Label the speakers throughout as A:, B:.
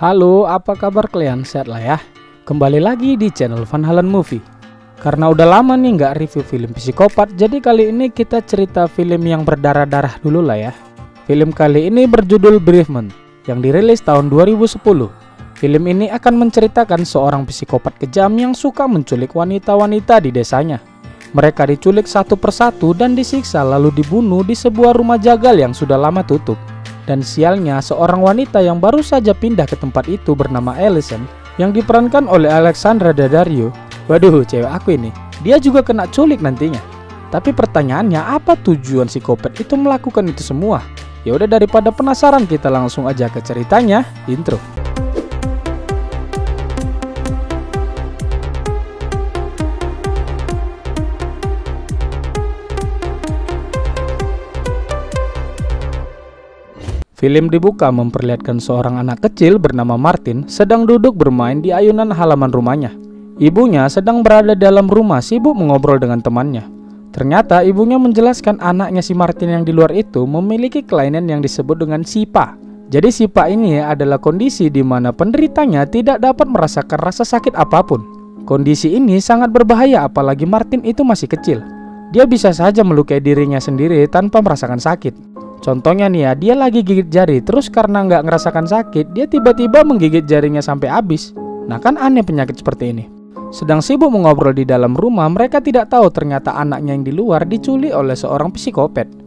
A: Halo, apa kabar kalian? Sehat lah ya? Kembali lagi di channel Van Halen Movie. Karena udah lama nih nggak review film psikopat, jadi kali ini kita cerita film yang berdarah-darah dulu lah ya. Film kali ini berjudul Bereavement, yang dirilis tahun 2010. Film ini akan menceritakan seorang psikopat kejam yang suka menculik wanita-wanita di desanya. Mereka diculik satu persatu dan disiksa lalu dibunuh di sebuah rumah jagal yang sudah lama tutup. Dan sialnya, seorang wanita yang baru saja pindah ke tempat itu bernama Allison yang diperankan oleh Alexandra Daddario. Waduh, cewek aku ini. Dia juga kena culik nantinya. Tapi pertanyaannya, apa tujuan psikopat itu melakukan itu semua? Ya udah, daripada penasaran, kita langsung aja ke ceritanya. Intro. Film dibuka memperlihatkan seorang anak kecil bernama Martin sedang duduk bermain di ayunan halaman rumahnya. Ibunya sedang berada dalam rumah sibuk mengobrol dengan temannya. Ternyata ibunya menjelaskan anaknya si Martin yang di luar itu memiliki kelainan yang disebut dengan SIPA. Jadi SIPA ini adalah kondisi di mana penderitanya tidak dapat merasakan rasa sakit apapun. Kondisi ini sangat berbahaya apalagi Martin itu masih kecil. Dia bisa saja melukai dirinya sendiri tanpa merasakan sakit. Contohnya nih ya, dia lagi gigit jari, terus karena nggak ngerasakan sakit, dia tiba-tiba menggigit jarinya sampai habis. Nah kan aneh penyakit seperti ini. Sedang sibuk mengobrol di dalam rumah, mereka tidak tahu ternyata anaknya yang di luar diculik oleh seorang psikopat.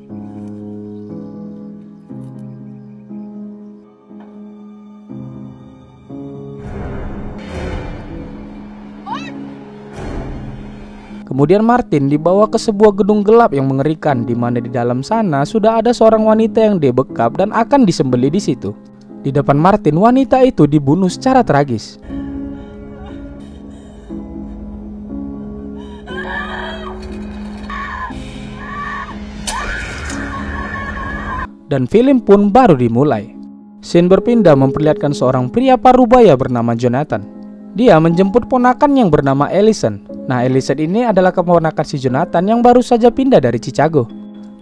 A: Kemudian Martin dibawa ke sebuah gedung gelap yang mengerikan, di mana di dalam sana sudah ada seorang wanita yang dibekap dan akan disembelih di situ. Di depan Martin, wanita itu dibunuh secara tragis. Dan film pun baru dimulai. Scene berpindah memperlihatkan seorang pria parubaya bernama Jonathan. Dia menjemput ponakan yang bernama Allison. Nah, Allison ini adalah keponakan si Jonathan yang baru saja pindah dari Chicago.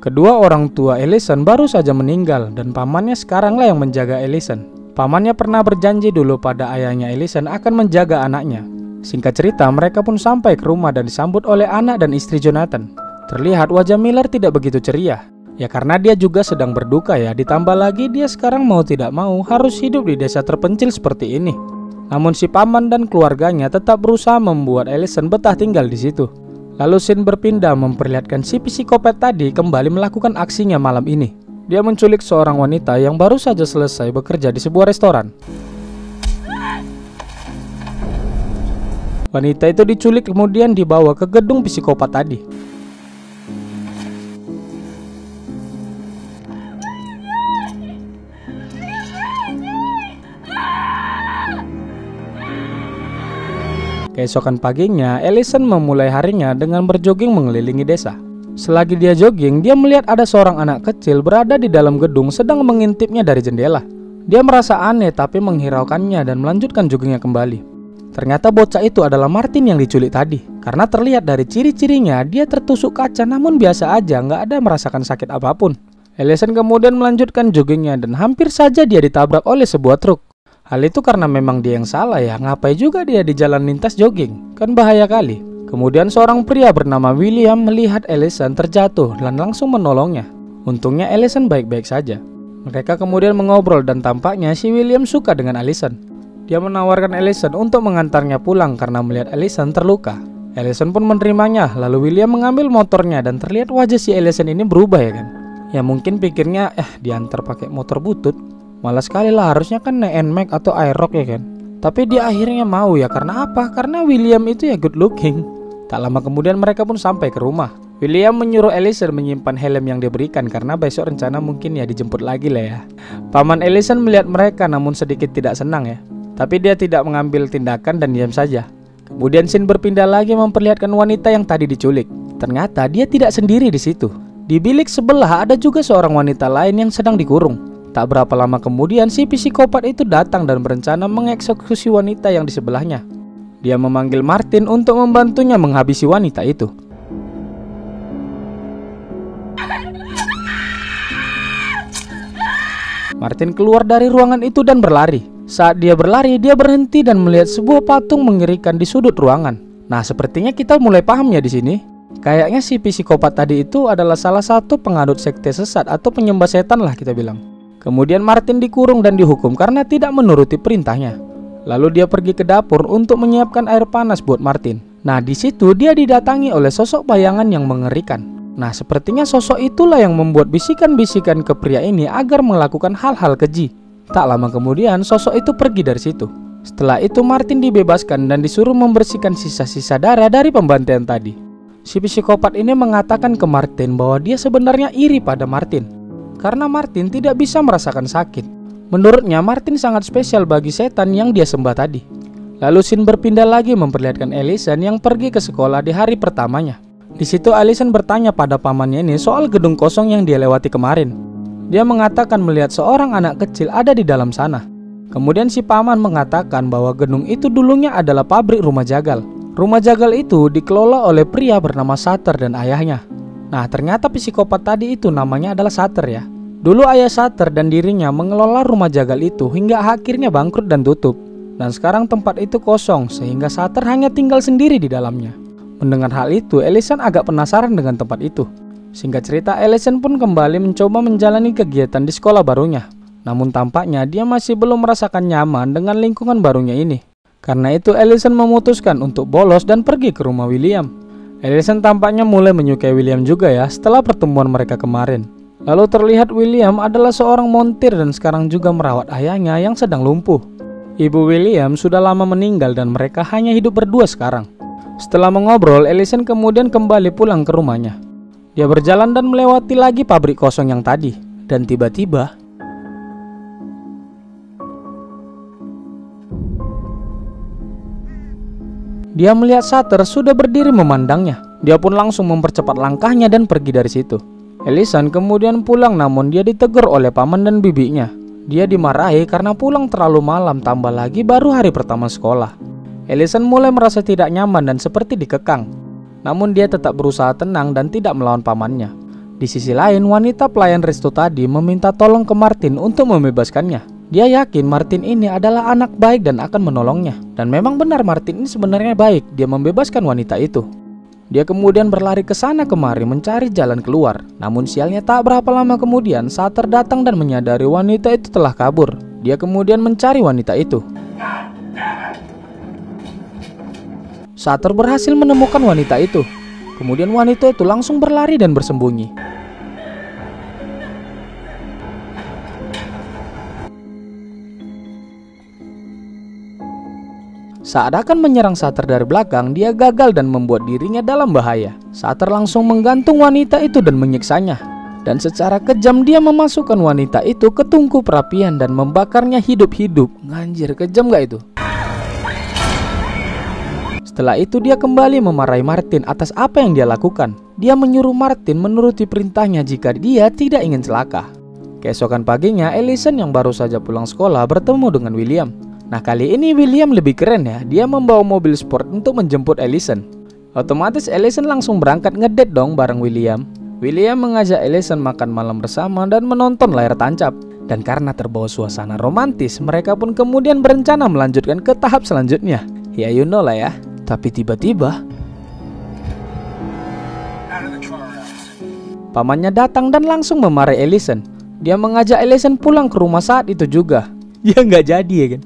A: Kedua orang tua Allison baru saja meninggal dan pamannya sekaranglah yang menjaga Allison. Pamannya pernah berjanji dulu pada ayahnya Allison akan menjaga anaknya. Singkat cerita, mereka pun sampai ke rumah dan disambut oleh anak dan istri Jonathan. Terlihat wajah Miller tidak begitu ceria. Ya karena dia juga sedang berduka ya, ditambah lagi dia sekarang mau tidak mau harus hidup di desa terpencil seperti ini. Namun si paman dan keluarganya tetap berusaha membuat Allison betah tinggal di situ. Lalu scene berpindah memperlihatkan si psikopat tadi kembali melakukan aksinya malam ini. Dia menculik seorang wanita yang baru saja selesai bekerja di sebuah restoran. Wanita itu diculik kemudian dibawa ke gedung psikopat tadi. Keesokan paginya, Allison memulai harinya dengan berjoging mengelilingi desa. Selagi dia jogging, dia melihat ada seorang anak kecil berada di dalam gedung sedang mengintipnya dari jendela. Dia merasa aneh tapi menghiraukannya dan melanjutkan joggingnya kembali. Ternyata bocah itu adalah Martin yang diculik tadi. Karena terlihat dari ciri-cirinya, dia tertusuk kaca namun biasa aja, nggak ada merasakan sakit apapun. Allison kemudian melanjutkan joggingnya dan hampir saja dia ditabrak oleh sebuah truk. Hal itu karena memang dia yang salah ya, ngapain juga dia di jalan lintas jogging, kan bahaya kali. Kemudian seorang pria bernama William melihat Allison terjatuh dan langsung menolongnya. Untungnya Allison baik-baik saja. Mereka kemudian mengobrol dan tampaknya si William suka dengan Allison. Dia menawarkan Allison untuk mengantarnya pulang karena melihat Allison terluka. Allison pun menerimanya, lalu William mengambil motornya dan terlihat wajah si Allison ini berubah ya kan. Ya mungkin pikirnya diantar pakai motor butut. Malas sekali lah, harusnya kan NMAX atau Aerox ya kan. Tapi dia akhirnya mau ya, karena apa? Karena William itu ya good looking. Tak lama kemudian mereka pun sampai ke rumah. William menyuruh Allison menyimpan helm yang diberikan karena besok rencana mungkin ya dijemput lagi lah ya. Paman Allison melihat mereka namun sedikit tidak senang ya. Tapi dia tidak mengambil tindakan dan diam saja. Kemudian scene berpindah lagi memperlihatkan wanita yang tadi diculik. Ternyata dia tidak sendiri di situ. Di bilik sebelah ada juga seorang wanita lain yang sedang dikurung. Tak berapa lama kemudian si psikopat itu datang dan berencana mengeksekusi wanita yang di sebelahnya. Dia memanggil Martin untuk membantunya menghabisi wanita itu. Martin keluar dari ruangan itu dan berlari. Saat dia berlari, dia berhenti dan melihat sebuah patung mengerikan di sudut ruangan. Nah, sepertinya kita mulai paham ya di sini. Kayaknya si psikopat tadi itu adalah salah satu penganut sekte sesat atau penyembah setan lah kita bilang. Kemudian Martin dikurung dan dihukum karena tidak menuruti perintahnya. Lalu dia pergi ke dapur untuk menyiapkan air panas buat Martin. Nah, di situ dia didatangi oleh sosok bayangan yang mengerikan. Nah, sepertinya sosok itulah yang membuat bisikan-bisikan ke pria ini agar melakukan hal-hal keji. Tak lama kemudian sosok itu pergi dari situ. Setelah itu Martin dibebaskan dan disuruh membersihkan sisa-sisa darah dari pembantaian tadi. Si psikopat ini mengatakan ke Martin bahwa dia sebenarnya iri pada Martin karena Martin tidak bisa merasakan sakit. Menurutnya Martin sangat spesial bagi setan yang dia sembah tadi. Lalu scene berpindah lagi memperlihatkan Allison yang pergi ke sekolah di hari pertamanya. Di situ Allison bertanya pada pamannya ini soal gedung kosong yang dia lewati kemarin. Dia mengatakan melihat seorang anak kecil ada di dalam sana. Kemudian si paman mengatakan bahwa gedung itu dulunya adalah pabrik rumah jagal. Rumah jagal itu dikelola oleh pria bernama Sutter dan ayahnya. Nah, ternyata psikopat tadi itu namanya adalah Sutter ya. Dulu ayah Sutter dan dirinya mengelola rumah jagal itu hingga akhirnya bangkrut dan tutup. Dan sekarang tempat itu kosong sehingga Sutter hanya tinggal sendiri di dalamnya. Mendengar hal itu, Allison agak penasaran dengan tempat itu. Singkat cerita, Allison pun kembali mencoba menjalani kegiatan di sekolah barunya. Namun tampaknya dia masih belum merasakan nyaman dengan lingkungan barunya ini. Karena itu Allison memutuskan untuk bolos dan pergi ke rumah William. Allison tampaknya mulai menyukai William juga ya setelah pertemuan mereka kemarin. Lalu terlihat William adalah seorang montir dan sekarang juga merawat ayahnya yang sedang lumpuh. Ibu William sudah lama meninggal dan mereka hanya hidup berdua sekarang. Setelah mengobrol, Allison kemudian kembali pulang ke rumahnya. Dia berjalan dan melewati lagi pabrik kosong yang tadi. Dan tiba-tiba dia melihat Sutter sudah berdiri memandangnya. Dia pun langsung mempercepat langkahnya dan pergi dari situ. Allison kemudian pulang namun dia ditegur oleh paman dan bibinya. Dia dimarahi karena pulang terlalu malam, tambah lagi baru hari pertama sekolah. Allison mulai merasa tidak nyaman dan seperti dikekang. Namun dia tetap berusaha tenang dan tidak melawan pamannya. Di sisi lain, wanita pelayan resto tadi meminta tolong ke Martin untuk membebaskannya. Dia yakin Martin ini adalah anak baik dan akan menolongnya. Dan memang benar Martin ini sebenarnya baik, dia membebaskan wanita itu. Dia kemudian berlari ke sana kemari mencari jalan keluar. Namun sialnya tak berapa lama kemudian Sutter datang dan menyadari wanita itu telah kabur. Dia kemudian mencari wanita itu. Sutter berhasil menemukan wanita itu. Kemudian wanita itu langsung berlari dan bersembunyi. Saat akan menyerang Sutter dari belakang, dia gagal dan membuat dirinya dalam bahaya. Sutter langsung menggantung wanita itu dan menyiksanya. Dan secara kejam dia memasukkan wanita itu ke tungku perapian dan membakarnya hidup-hidup. Anjir, kejam gak itu? Setelah itu dia kembali memarahi Martin atas apa yang dia lakukan. Dia menyuruh Martin menuruti perintahnya jika dia tidak ingin celaka. Keesokan paginya, Allison yang baru saja pulang sekolah bertemu dengan William. Nah, kali ini William lebih keren ya. Dia membawa mobil sport untuk menjemput Allison. Otomatis Allison langsung berangkat ngedate dong bareng William. William mengajak Allison makan malam bersama dan menonton layar tancap. Dan karena terbawa suasana romantis, mereka pun kemudian berencana melanjutkan ke tahap selanjutnya. Ya you know lah ya. Tapi tiba-tiba pamannya datang dan langsung memarahi Allison. Dia mengajak Allison pulang ke rumah saat itu juga. Ya nggak jadi ya kan.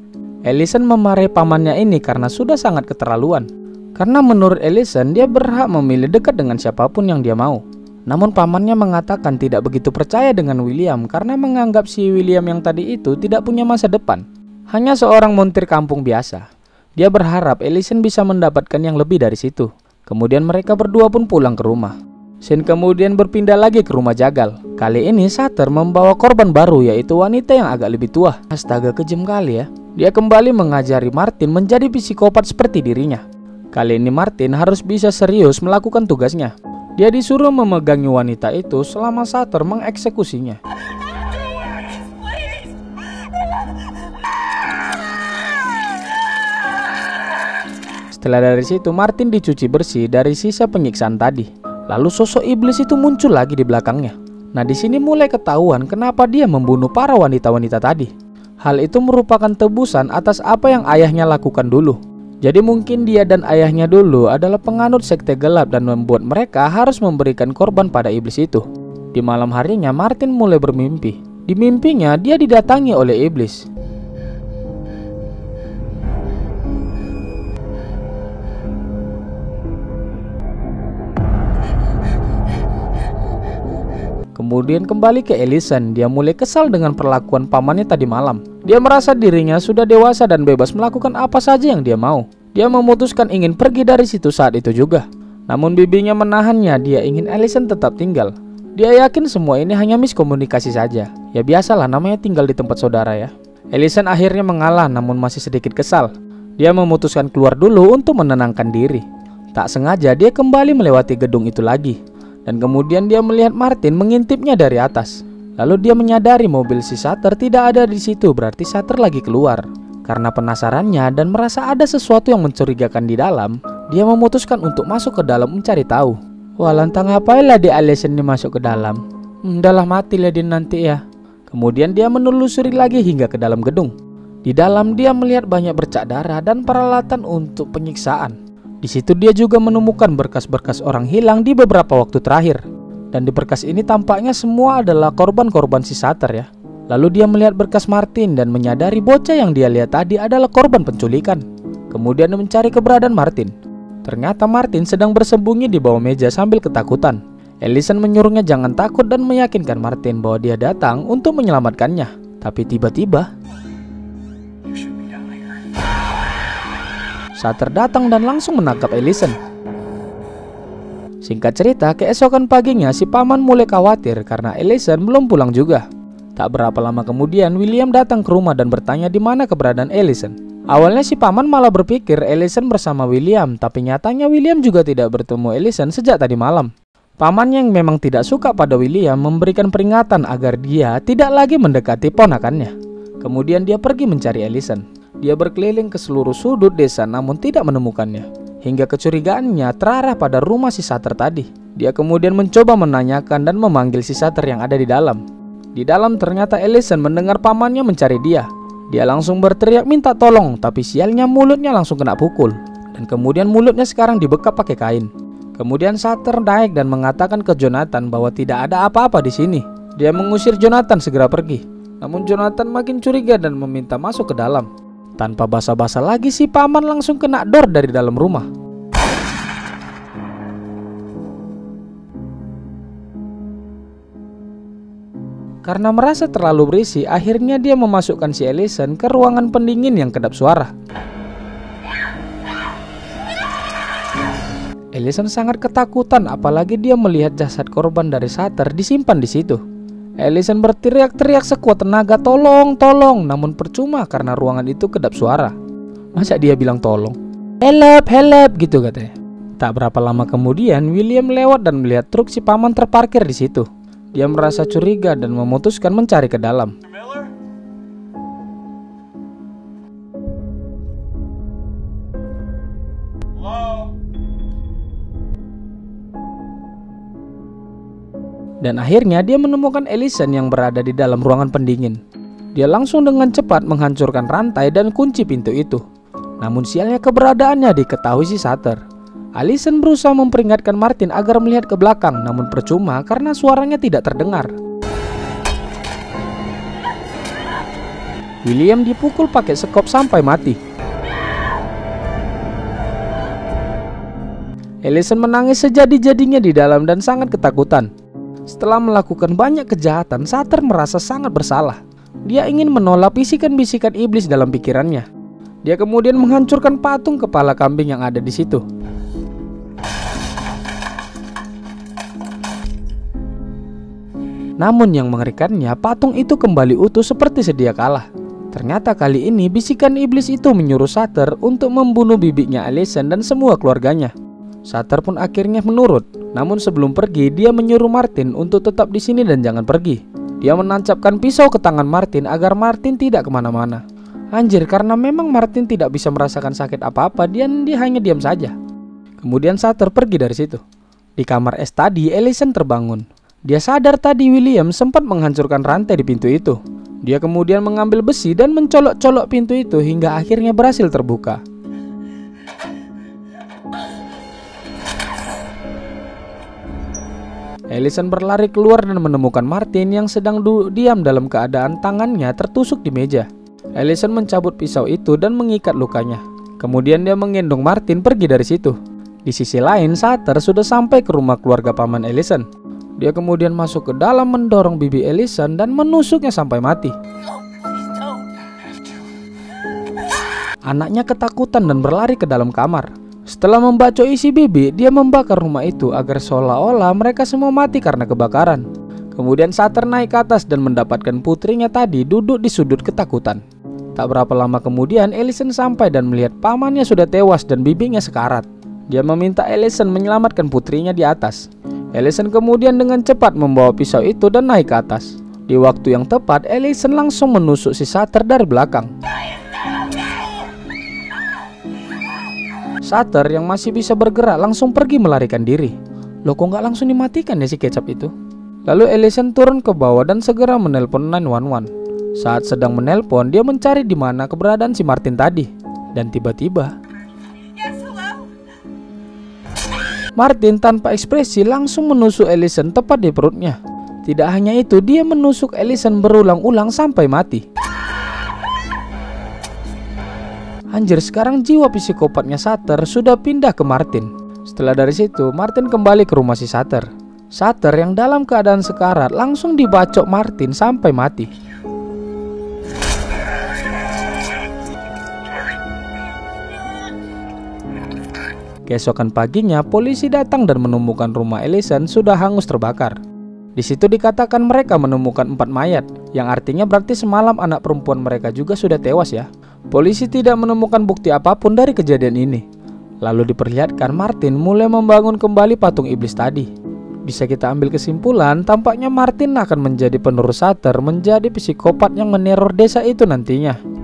A: Allison memarahi pamannya ini karena sudah sangat keterlaluan. Karena menurut Allison dia berhak memilih dekat dengan siapapun yang dia mau. Namun pamannya mengatakan tidak begitu percaya dengan William karena menganggap si William yang tadi itu tidak punya masa depan. Hanya seorang montir kampung biasa. Dia berharap Allison bisa mendapatkan yang lebih dari situ. Kemudian mereka berdua pun pulang ke rumah. Scene kemudian berpindah lagi ke rumah jagal. Kali ini Sutter membawa korban baru, yaitu wanita yang agak lebih tua. Astaga, kejam kali ya. Dia kembali mengajari Martin menjadi psikopat seperti dirinya. Kali ini Martin harus bisa serius melakukan tugasnya. Dia disuruh memegangi wanita itu selama Sutter mengeksekusinya. Setelah dari situ Martin dicuci bersih dari sisa penyiksaan tadi. Lalu sosok iblis itu muncul lagi di belakangnya. Nah, di sini mulai ketahuan kenapa dia membunuh para wanita-wanita tadi. Hal itu merupakan tebusan atas apa yang ayahnya lakukan dulu. Jadi mungkin dia dan ayahnya dulu adalah penganut sekte gelap dan membuat mereka harus memberikan korban pada iblis itu. Di malam harinya Martin mulai bermimpi. Di mimpinya dia didatangi oleh iblis. Kemudian kembali ke Allison, dia mulai kesal dengan perlakuan pamannya tadi malam. Dia merasa dirinya sudah dewasa dan bebas melakukan apa saja yang dia mau. Dia memutuskan ingin pergi dari situ saat itu juga. Namun bibinya menahannya, dia ingin Allison tetap tinggal. Dia yakin semua ini hanya miskomunikasi saja. Ya biasalah, namanya tinggal di tempat saudara ya. Allison akhirnya mengalah namun masih sedikit kesal. Dia memutuskan keluar dulu untuk menenangkan diri. Tak sengaja dia kembali melewati gedung itu lagi. Dan kemudian dia melihat Martin mengintipnya dari atas. Lalu dia menyadari mobil si Sutter tidak ada di situ, berarti Sutter lagi keluar. Karena penasarannya dan merasa ada sesuatu yang mencurigakan di dalam, dia memutuskan untuk masuk ke dalam mencari tahu. Wah, lantang ngapailah di Allison ini masuk ke dalam? Udahlah, mati lah dia nanti ya. Kemudian dia menelusuri lagi hingga ke dalam gedung. Di dalam dia melihat banyak bercak darah dan peralatan untuk penyiksaan. Di situ dia juga menemukan berkas-berkas orang hilang di beberapa waktu terakhir. Dan di berkas ini tampaknya semua adalah korban-korban si Sutter ya. Lalu dia melihat berkas Martin dan menyadari bocah yang dia lihat tadi adalah korban penculikan. Kemudian dia mencari keberadaan Martin. Ternyata Martin sedang bersembunyi di bawah meja sambil ketakutan. Allison menyuruhnya jangan takut dan meyakinkan Martin bahwa dia datang untuk menyelamatkannya. Tapi tiba-tiba Sutter datang dan langsung menangkap Allison. Singkat cerita, keesokan paginya si paman mulai khawatir karena Allison belum pulang juga. Tak berapa lama kemudian William datang ke rumah dan bertanya di mana keberadaan Allison. Awalnya si paman malah berpikir Allison bersama William, tapi nyatanya William juga tidak bertemu Allison sejak tadi malam. Paman yang memang tidak suka pada William memberikan peringatan agar dia tidak lagi mendekati ponakannya. Kemudian dia pergi mencari Allison. Dia berkeliling ke seluruh sudut desa namun tidak menemukannya. Hingga kecurigaannya terarah pada rumah si Sutter tadi. Dia kemudian mencoba menanyakan dan memanggil si Sutter yang ada di dalam. Di dalam ternyata Allison mendengar pamannya mencari dia. Dia langsung berteriak minta tolong, tapi sialnya mulutnya langsung kena pukul. Dan kemudian mulutnya sekarang dibekap pakai kain. Kemudian Sutter naik dan mengatakan ke Jonathan bahwa tidak ada apa-apa di sini. Dia mengusir Jonathan segera pergi. Namun Jonathan makin curiga dan meminta masuk ke dalam. Tanpa basa-basa lagi si paman langsung kena dor dari dalam rumah. Karena merasa terlalu berisi, akhirnya dia memasukkan si Allison ke ruangan pendingin yang kedap suara. Allison sangat ketakutan apalagi dia melihat jasad korban dari Sutter disimpan di situ. Allison berteriak-teriak sekuat tenaga, tolong, tolong. Namun percuma karena ruangan itu kedap suara. Masa dia bilang tolong? Help, help gitu katanya. Tak berapa lama kemudian William lewat dan melihat truk si paman terparkir di situ. Dia merasa curiga dan memutuskan mencari ke dalam. Dan akhirnya dia menemukan Allison yang berada di dalam ruangan pendingin. Dia langsung dengan cepat menghancurkan rantai dan kunci pintu itu. Namun sialnya keberadaannya diketahui si Sutter. Allison berusaha memperingatkan Martin agar melihat ke belakang, namun percuma karena suaranya tidak terdengar. William dipukul pakai sekop sampai mati. Allison menangis sejadi-jadinya di dalam dan sangat ketakutan. Setelah melakukan banyak kejahatan, Sutter merasa sangat bersalah. Dia ingin menolak bisikan-bisikan iblis dalam pikirannya. Dia kemudian menghancurkan patung kepala kambing yang ada di situ. Namun yang mengerikannya, patung itu kembali utuh seperti sedia kala. Ternyata kali ini bisikan iblis itu menyuruh Sutter untuk membunuh bibinya Allison dan semua keluarganya. Sutter pun akhirnya menurut. Namun sebelum pergi, dia menyuruh Martin untuk tetap di sini dan jangan pergi. Dia menancapkan pisau ke tangan Martin agar Martin tidak kemana-mana. Anjir, karena memang Martin tidak bisa merasakan sakit apa-apa, dia hanya diam saja. Kemudian Sutter pergi dari situ. Di kamar es tadi, Allison terbangun. Dia sadar tadi William sempat menghancurkan rantai di pintu itu. Dia kemudian mengambil besi dan mencolok-colok pintu itu hingga akhirnya berhasil terbuka. Allison berlari keluar dan menemukan Martin yang sedang diam dalam keadaan tangannya tertusuk di meja. Allison mencabut pisau itu dan mengikat lukanya. Kemudian dia menggendong Martin pergi dari situ. Di sisi lain, Sutter sudah sampai ke rumah keluarga paman Allison. Dia kemudian masuk ke dalam, mendorong bibi Allison dan menusuknya sampai mati. Anaknya ketakutan dan berlari ke dalam kamar. Setelah membacok isi bibi, dia membakar rumah itu agar seolah-olah mereka semua mati karena kebakaran. Kemudian Sutter naik ke atas dan mendapatkan putrinya tadi duduk di sudut ketakutan. Tak berapa lama kemudian Allison sampai dan melihat pamannya sudah tewas dan bibinya sekarat. Dia meminta Allison menyelamatkan putrinya di atas. Allison kemudian dengan cepat membawa pisau itu dan naik ke atas. Di waktu yang tepat, Allison langsung menusuk si Sutter dari belakang. Sutter yang masih bisa bergerak langsung pergi melarikan diri. Loh, kok nggak langsung dimatikan ya si kecap itu? Lalu Allison turun ke bawah dan segera menelpon 911. Saat sedang menelpon, dia mencari di mana keberadaan si Martin tadi. Dan tiba-tiba Martin tanpa ekspresi langsung menusuk Allison tepat di perutnya. Tidak hanya itu, dia menusuk Allison berulang-ulang sampai mati. Anjir, sekarang jiwa psikopatnya Sutter sudah pindah ke Martin. Setelah dari situ, Martin kembali ke rumah si Sutter. Sutter yang dalam keadaan sekarat langsung dibacok Martin sampai mati. Keesokan paginya, polisi datang dan menemukan rumah Allison sudah hangus terbakar. Di situ dikatakan mereka menemukan 4 mayat, yang artinya berarti semalam anak perempuan mereka juga sudah tewas ya. Polisi tidak menemukan bukti apapun dari kejadian ini. Lalu diperlihatkan Martin mulai membangun kembali patung iblis tadi. Bisa kita ambil kesimpulan, tampaknya Martin akan menjadi penerus Sutter, menjadi psikopat yang meneror desa itu nantinya.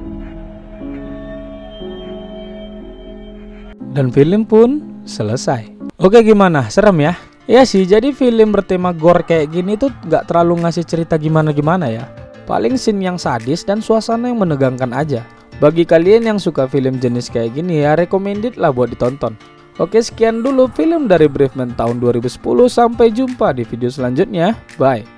A: Dan film pun selesai. Oke, gimana? Serem ya? Ya sih, jadi film bertema gore kayak gini tuh gak terlalu ngasih cerita gimana-gimana ya. Paling scene yang sadis dan suasana yang menegangkan aja. Bagi kalian yang suka film jenis kayak gini ya, recommended lah buat ditonton. Oke, sekian dulu film dari Braveman tahun 2010. Sampai jumpa di video selanjutnya. Bye.